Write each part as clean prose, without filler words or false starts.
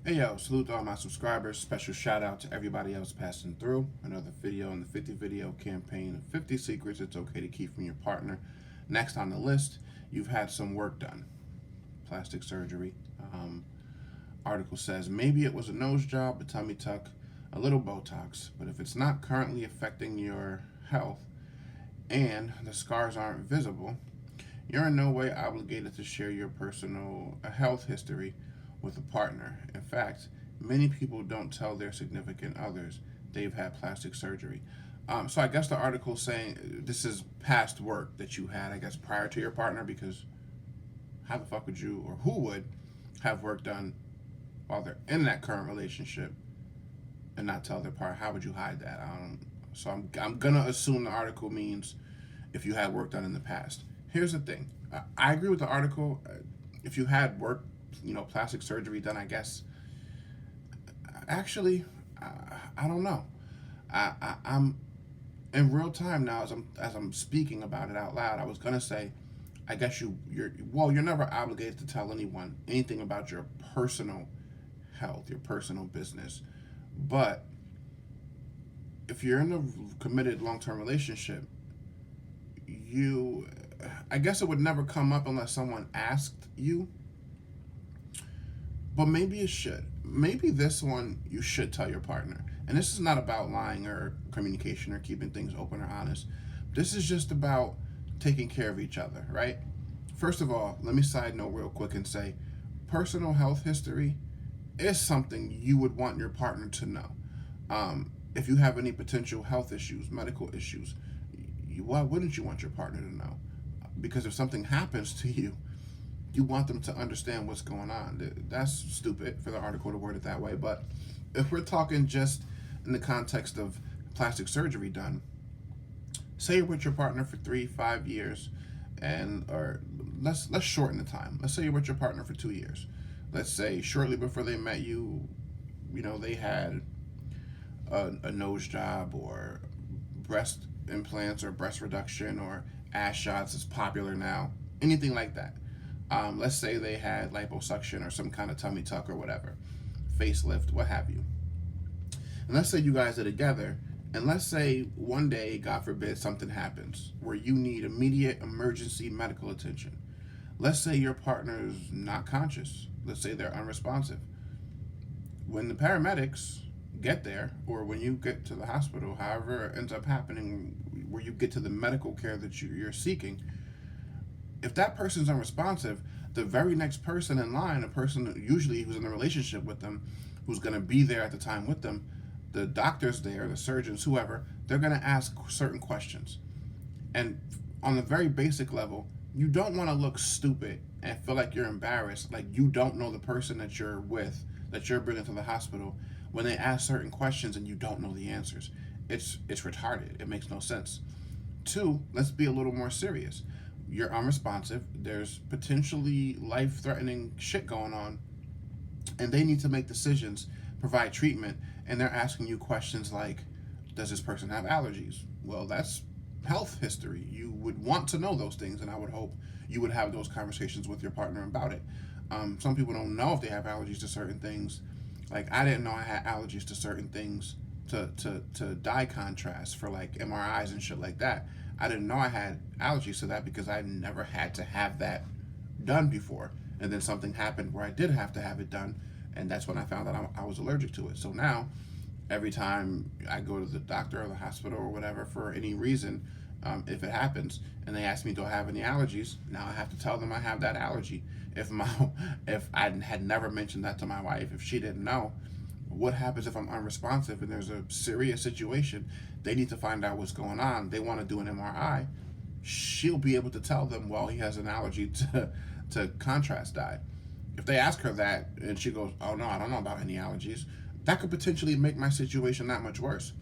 Hey yo, salute to all my subscribers. Special shout out to everybody else passing through. Another video in the 50 video campaign of 50 secrets it's okay to keep from your partner. Next on the list, you've had some work done. Plastic surgery. Um, Article says maybe it was a nose job, a tummy tuck, a little Botox, but if it's not currently affecting your health and the scars aren't visible, you're in no way obligated to share your personal health history with a partner. In fact, many people don't tell their significant others they've had plastic surgery. So I guess the article is saying this is past work that you had, I guess, prior to your partner, because how the fuck would you or who would have work done while they're in that current relationship and not tell their partner? How would you hide that? So I'm gonna assume the article means if you had work done in the past. Here's the thing. I agree with the article. If you had work, plastic surgery done, I guess. Actually, I don't know. I'm in real time now as I'm speaking about it out loud. I was gonna say, I guess you're never obligated to tell anyone anything about your personal health, your personal business, but if you're in a committed long term relationship, you I guess it would never come up unless someone asked you, but maybe it should. Maybe this one you should tell your partner. And this is not about lying or communication or keeping things open or honest. This is just about taking care of each other, right? First of all, let me side note real quick and say personal health history is something you would want your partner to know. If you have any potential health issues, medical issues, why wouldn't you want your partner to know? Because if something happens to you, you want them to understand what's going on. That's stupid for the article to word it that way. But if we're talking just in the context of plastic surgery done, say you're with your partner for 3, 5 years, and or let's shorten the time. Let's say you're with your partner for 2 years. Let's say shortly before they met you, they had a nose job or breast implants or breast reduction or ass shots is popular now. Anything like that. Let's say they had liposuction or some kind of tummy tuck or whatever, facelift, what have you. And let's say you guys are together, and let's say one day, God forbid, something happens where you need immediate emergency medical attention. Let's say your partner's not conscious. Let's say they're unresponsive. When the paramedics get there, or when you get to the hospital, however it ends up happening, where you get to the medical care that you're seeking, if that person's unresponsive, the very next person in line, a person usually who's in a relationship with them, who's going to be there at the time with them, the doctors there, the surgeons, whoever, they're going to ask certain questions. And on the very basic level, you don't want to look stupid and feel like you're embarrassed, like you don't know the person that you're with, that you're bringing to the hospital, when they ask certain questions and you don't know the answers. It's retarded. It makes no sense. Two, let's be a little more serious. You're unresponsive. There's potentially life-threatening shit going on, and they need to make decisions, provide treatment, and they're asking you questions like, "Does this person have allergies?" Well, that's health history. You would want to know those things, and I would hope you would have those conversations with your partner about it. Some people don't know if they have allergies to certain things. Like I didn't know I had allergies to certain things, to dye contrast for like MRIs and shit like that. I didn't know I had allergies to that because I never had to have that done before. And then something happened where I did have to have it done, and that's when I found out I was allergic to it. So now, every time I go to the doctor or the hospital or whatever for any reason, if it happens and they ask me, do I have any allergies? Now I have to tell them I have that allergy. If my if I had never mentioned that to my wife, if she didn't know, what happens if I'm unresponsive and there's a serious situation? They need to find out what's going on. They want to do an MRI. She'll be able to tell them, well, he has an allergy to contrast dye. If they ask her that and she goes, oh no, I don't know about any allergies, that could potentially make my situation that much worse.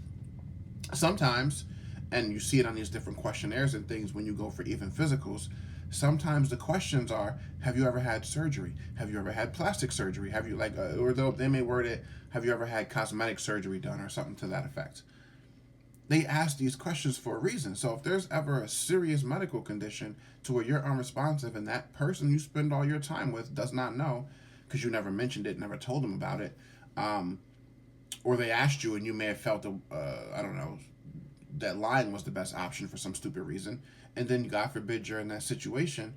Sometimes, and you see it on these different questionnaires and things when you go for even physicals, sometimes the questions are, have you ever had surgery? Have you ever had plastic surgery? Have you or they may word it, have you ever had cosmetic surgery done or something to that effect? They ask these questions for a reason. So if there's ever a serious medical condition to where you're unresponsive and that person you spend all your time with does not know, because you never mentioned it, never told them about it, or they asked you and you may have felt, I don't know, that lying was the best option for some stupid reason, and then God forbid you're in that situation,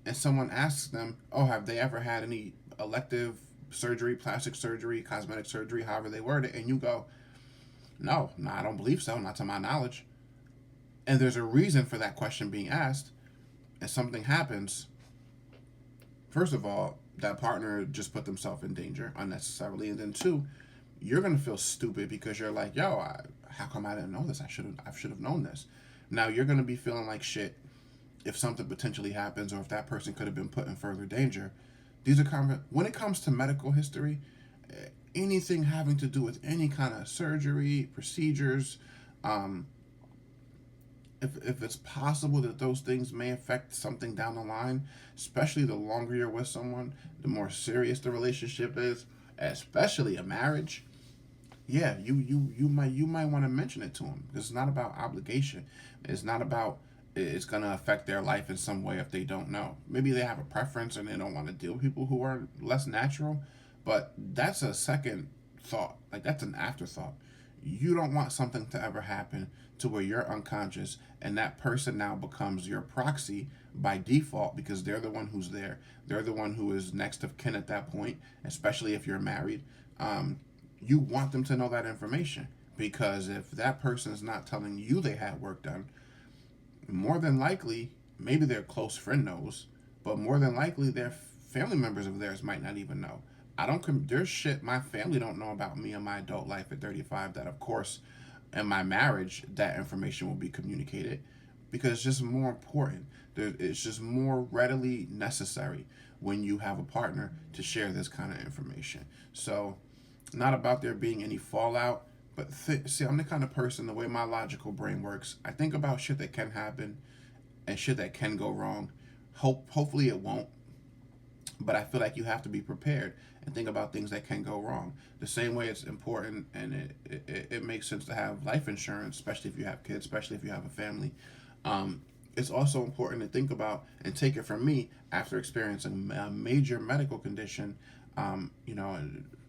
and someone asks them, "Oh, have they ever had any elective surgery, plastic surgery, cosmetic surgery, however they word it?" And you go, "No, I don't believe so, not to my knowledge." And there's a reason for that question being asked, and something happens. First of all, that partner just put themselves in danger unnecessarily, and then two, you're gonna feel stupid because you're like, "Yo, how come I didn't know this? I should have known this." Now you're gonna be feeling like shit if something potentially happens, or if that person could have been put in further danger. These are when it comes to medical history, anything having to do with any kind of surgery, procedures, um, if it's possible that those things may affect something down the line, especially the longer you're with someone, the more serious the relationship is, especially a marriage. Yeah, you might want to mention it to them. It's not about obligation. It's not about it's gonna affect their life in some way if they don't know. Maybe they have a preference and they don't want to deal with people who are less natural, but that's a second thought. Like that's an afterthought. You don't want something to ever happen to where you're unconscious and that person now becomes your proxy by default because they're the one who's there. They're the one who is next of kin at that point, especially if you're married. You want them to know that information because if that person is not telling you they had work done, more than likely, maybe their close friend knows, but more than likely their family members of theirs might not even know. I don't. There's shit my family don't know about me and my adult life at 35. That of course, in my marriage, that information will be communicated because it's just more important. It's just more readily necessary when you have a partner to share this kind of information. So, not about there being any fallout, but see, I'm the kind of person, the way my logical brain works, I think about shit that can happen and shit that can go wrong. Hopefully it won't, but I feel like you have to be prepared and think about things that can go wrong. The same way it's important and it makes sense to have life insurance, especially if you have kids, especially if you have a family. It's also important to think about and take it from me after experiencing a major medical condition, you know,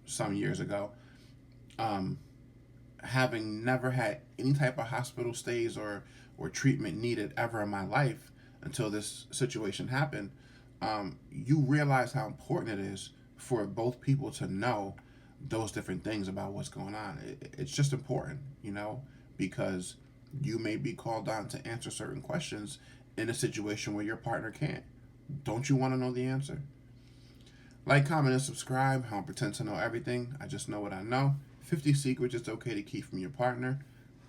some years ago. Um, Having never had any type of hospital stays or treatment needed ever in my life until this situation happened, you realize how important it is for both people to know those different things about what's going on. It's just important, you know, because you may be called on to answer certain questions in a situation where your partner can't. Don't you want to know the answer? Like, comment, and subscribe. I don't pretend to know everything. I just know what I know. 50 secrets it's okay to keep from your partner.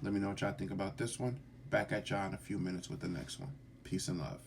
Let me know what y'all think about this one. Back at y'all in a few minutes with the next one. Peace and love.